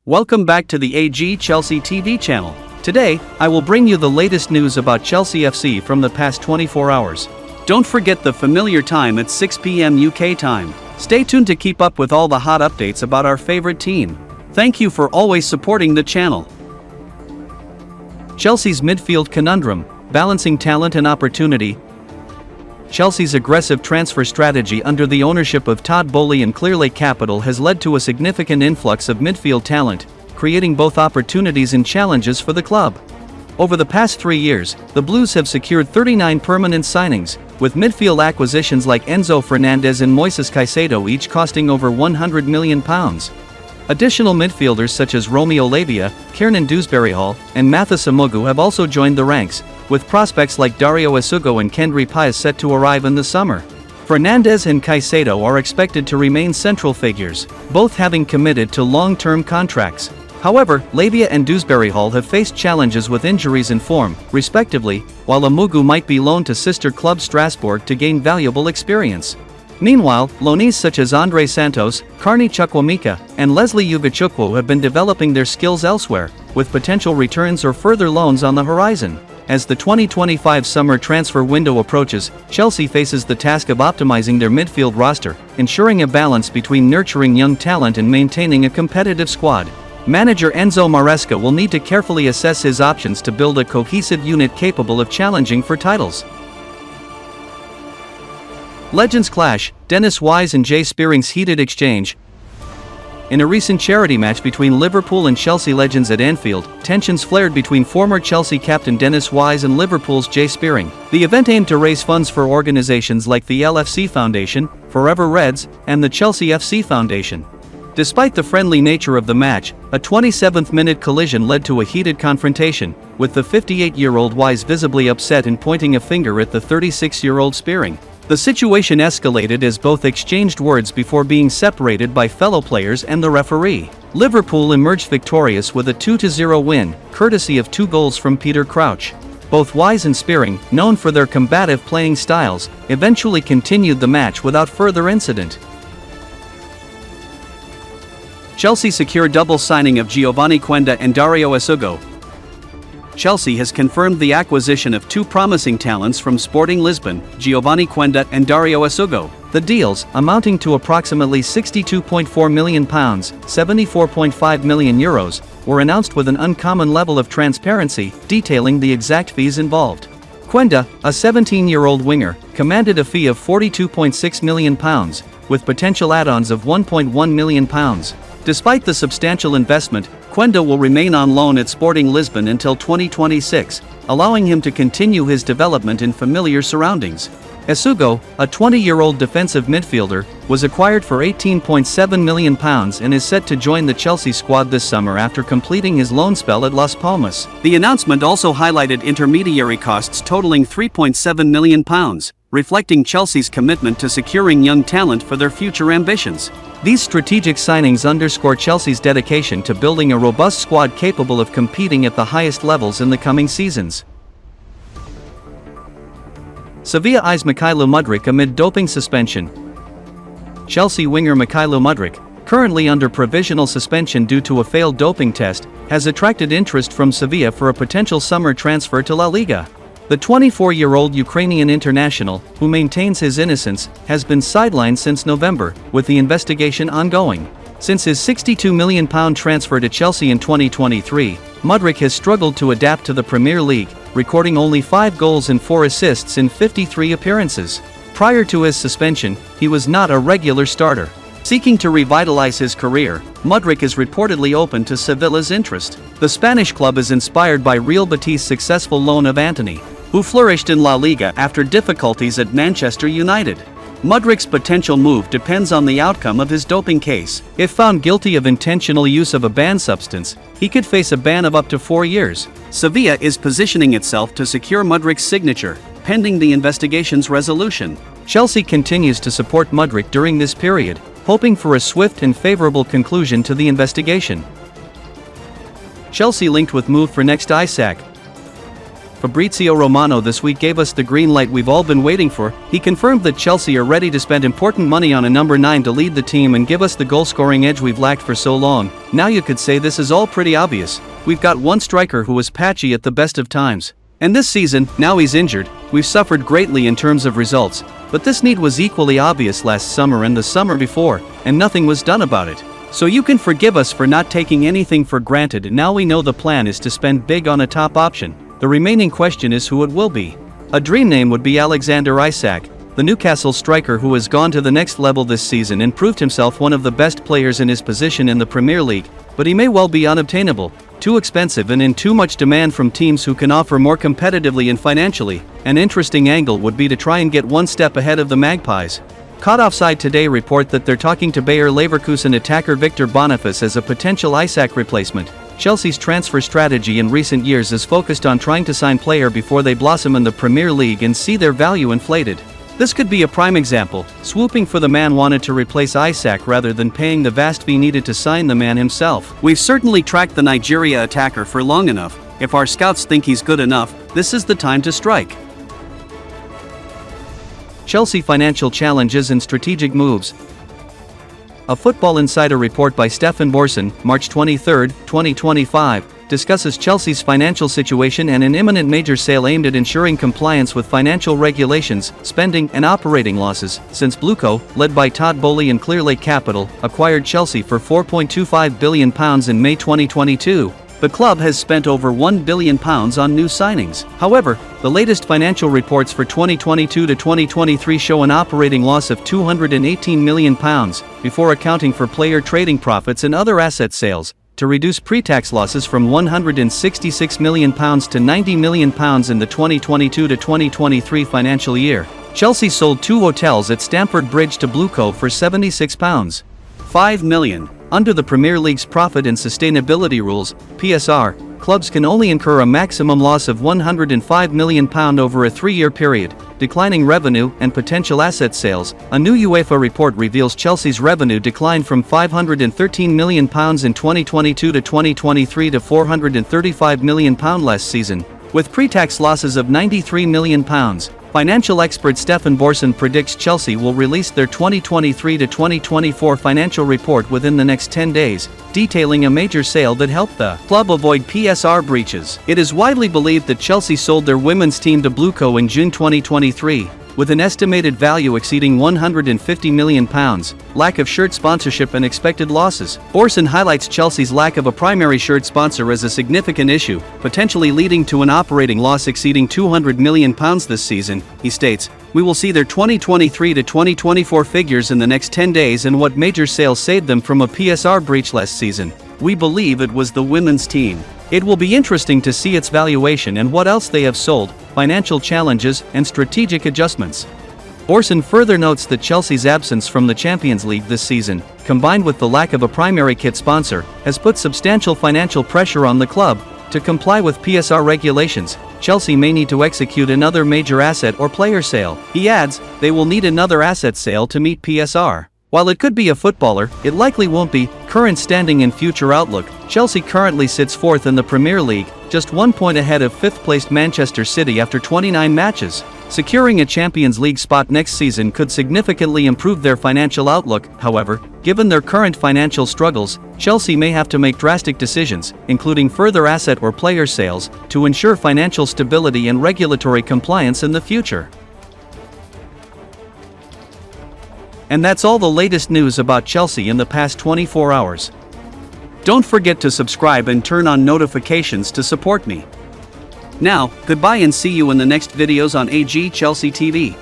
Welcome back to the AG Chelsea TV channel. Today, I will bring you the latest news about Chelsea FC from the past 24 hours. Don't forget the familiar time at 6 p.m. UK time. Stay tuned to keep up with all the hot updates about our favorite team. Thank you for always supporting the channel. Chelsea's midfield conundrum, balancing talent and opportunity. Chelsea's aggressive transfer strategy under the ownership of Todd Boehly and Clearlake Capital has led to a significant influx of midfield talent, creating both opportunities and challenges for the club. Over the past 3 years, the Blues have secured 39 permanent signings, with midfield acquisitions like Enzo Fernandez and Moises Caicedo each costing over £100 million. Additional midfielders such as Romeo Lavia, Kiernan Dewsbury-Hall, and Mathis Amogu have also joined the ranks, with prospects like Dario Isugo and Kendry Páez set to arrive in the summer. Fernandez and Caicedo are expected to remain central figures, both having committed to long-term contracts. However, Lavia and Dewsbury-Hall have faced challenges with injuries and form, respectively, while Amogu might be loaned to sister club Strasbourg to gain valuable experience. Meanwhile, loanees such as Andre Santos, Carney Chukwuemeka, and Leslie Ugachukwu have been developing their skills elsewhere, with potential returns or further loans on the horizon. As the 2025 summer transfer window approaches, Chelsea faces the task of optimizing their midfield roster, ensuring a balance between nurturing young talent and maintaining a competitive squad. Manager Enzo Maresca will need to carefully assess his options to build a cohesive unit capable of challenging for titles. Legends clash, Dennis Wise and Jay Spearing's heated exchange. In a recent charity match between Liverpool and Chelsea legends at Anfield, tensions flared between former Chelsea captain Dennis Wise and Liverpool's Jay Spearing. The event aimed to raise funds for organizations like the LFC Foundation, Forever Reds, and the Chelsea FC Foundation. Despite the friendly nature of the match, a 27th-minute collision led to a heated confrontation, with the 58-year-old Wise visibly upset and pointing a finger at the 36-year-old Spearing. The situation escalated as both exchanged words before being separated by fellow players and the referee. Liverpool emerged victorious with a 2-0 win, courtesy of 2 goals from Peter Crouch. Both Wise and Spearing, known for their combative playing styles, eventually continued the match without further incident. Chelsea secured double signing of Giovanni Quenda and Dario Isugo. Chelsea has confirmed the acquisition of 2 promising talents from Sporting Lisbon, Giovanni Quenda and Dario Isugo. The deals, amounting to approximately £62.4 million (€74.5 million), were announced with an uncommon level of transparency, detailing the exact fees involved. Quenda, a 17-year-old winger, commanded a fee of £42.6 million, with potential add-ons of £1.1 million. Despite the substantial investment, Quenda will remain on loan at Sporting Lisbon until 2026, allowing him to continue his development in familiar surroundings. Isugo, a 20-year-old defensive midfielder, was acquired for £18.7 million and is set to join the Chelsea squad this summer after completing his loan spell at Las Palmas. The announcement also highlighted intermediary costs totaling £3.7 million, reflecting Chelsea's commitment to securing young talent for their future ambitions. These strategic signings underscore Chelsea's dedication to building a robust squad capable of competing at the highest levels in the coming seasons. Sevilla eyes Mykhailo Mudryk amid doping suspension. Chelsea winger Mykhailo Mudryk, currently under provisional suspension due to a failed doping test, has attracted interest from Sevilla for a potential summer transfer to La Liga. The 24-year-old Ukrainian international, who maintains his innocence, has been sidelined since November, with the investigation ongoing. Since his £62 million transfer to Chelsea in 2023, Mudryk has struggled to adapt to the Premier League, recording only 5 goals and 4 assists in 53 appearances. Prior to his suspension, he was not a regular starter. Seeking to revitalize his career, Mudryk is reportedly open to Sevilla's interest. The Spanish club is inspired by Real Betis' successful loan of Antony, who flourished in La Liga after difficulties at Manchester United. Mudryk's potential move depends on the outcome of his doping case. If found guilty of intentional use of a banned substance, he could face a ban of up to 4 years. Sevilla is positioning itself to secure Mudryk's signature, pending the investigation's resolution. Chelsea continues to support Mudryk during this period, hoping for a swift and favorable conclusion to the investigation. Chelsea linked with move for next Isak. Fabrizio Romano this week gave us the green light we've all been waiting for. He confirmed that Chelsea are ready to spend important money on a number 9 to lead the team and give us the goal-scoring edge we've lacked for so long. Now you could say this is all pretty obvious. We've got one striker who was patchy at the best of times. And this season, now he's injured, we've suffered greatly in terms of results. But this need was equally obvious last summer and the summer before, and nothing was done about it. So you can forgive us for not taking anything for granted, and now we know the plan is to spend big on a top option. The remaining question is who it will be. A dream name would be Alexander Isak, the Newcastle striker who has gone to the next level this season and proved himself one of the best players in his position in the Premier League, but he may well be unobtainable, too expensive and in too much demand from teams who can offer more competitively and financially. An interesting angle would be to try and get one step ahead of the Magpies. Caught Offside today report that they're talking to Bayer Leverkusen attacker Victor Boniface as a potential Isak replacement. Chelsea's transfer strategy in recent years is focused on trying to sign player before they blossom in the Premier League and see their value inflated. This could be a prime example, swooping for the man wanted to replace Isak rather than paying the vast fee needed to sign the man himself. We've certainly tracked the Nigeria attacker for long enough. If our scouts think he's good enough, this is the time to strike. Chelsea financial challenges and strategic moves. A Football Insider report by Stefan Borson, March 23, 2025, discusses Chelsea's financial situation and an imminent major sale aimed at ensuring compliance with financial regulations, spending, and operating losses, since Blueco, led by Todd Boehly and Clearlake Capital, acquired Chelsea for £4.25 billion in May 2022. The club has spent over £1 billion on new signings. However, the latest financial reports for 2022 to 2023 show an operating loss of £218 million, before accounting for player trading profits and other asset sales, to reduce pre-tax losses from £166 million to £90 million in the 2022 to 2023 financial year. Chelsea sold 2 hotels at Stamford Bridge to Blueco for £76.5 million. Under the Premier League's Profit and Sustainability Rules, PSR, clubs can only incur a maximum loss of £105 million over a 3-year period. Declining revenue and potential asset sales. A new UEFA report reveals Chelsea's revenue declined from £513 million in 2022 to 2023 to £435 million last season, with pre-tax losses of £93 million. Financial expert Stefan Borson predicts Chelsea will release their 2023 to 2024 financial report within the next 10 days, detailing a major sale that helped the club avoid PSR breaches. It is widely believed that Chelsea sold their women's team to Blueco in June 2023, with an estimated value exceeding £150 million, lack of shirt sponsorship and expected losses. Borson highlights Chelsea's lack of a primary shirt sponsor as a significant issue, potentially leading to an operating loss exceeding £200 million this season. He states, "We will see their 2023 to 2024 figures in the next 10 days and what major sales saved them from a PSR breach last season. We believe it was the women's team. It will be interesting to see its valuation and what else they have sold, financial challenges, and strategic adjustments." Borson further notes that Chelsea's absence from the Champions League this season, combined with the lack of a primary kit sponsor, has put substantial financial pressure on the club. To comply with PSR regulations, Chelsea may need to execute another major asset or player sale. He adds, they will need another asset sale to meet PSR. While it could be a footballer, it likely won't be. Current standing and future outlook. Chelsea currently sits 4th in the Premier League, just 1 point ahead of 5th-placed Manchester City after 29 matches. Securing a Champions League spot next season could significantly improve their financial outlook. However, given their current financial struggles, Chelsea may have to make drastic decisions, including further asset or player sales, to ensure financial stability and regulatory compliance in the future. And that's all the latest news about Chelsea in the past 24 hours. Don't forget to subscribe and turn on notifications to support me. Now, goodbye and see you in the next videos on AG Chelsea TV.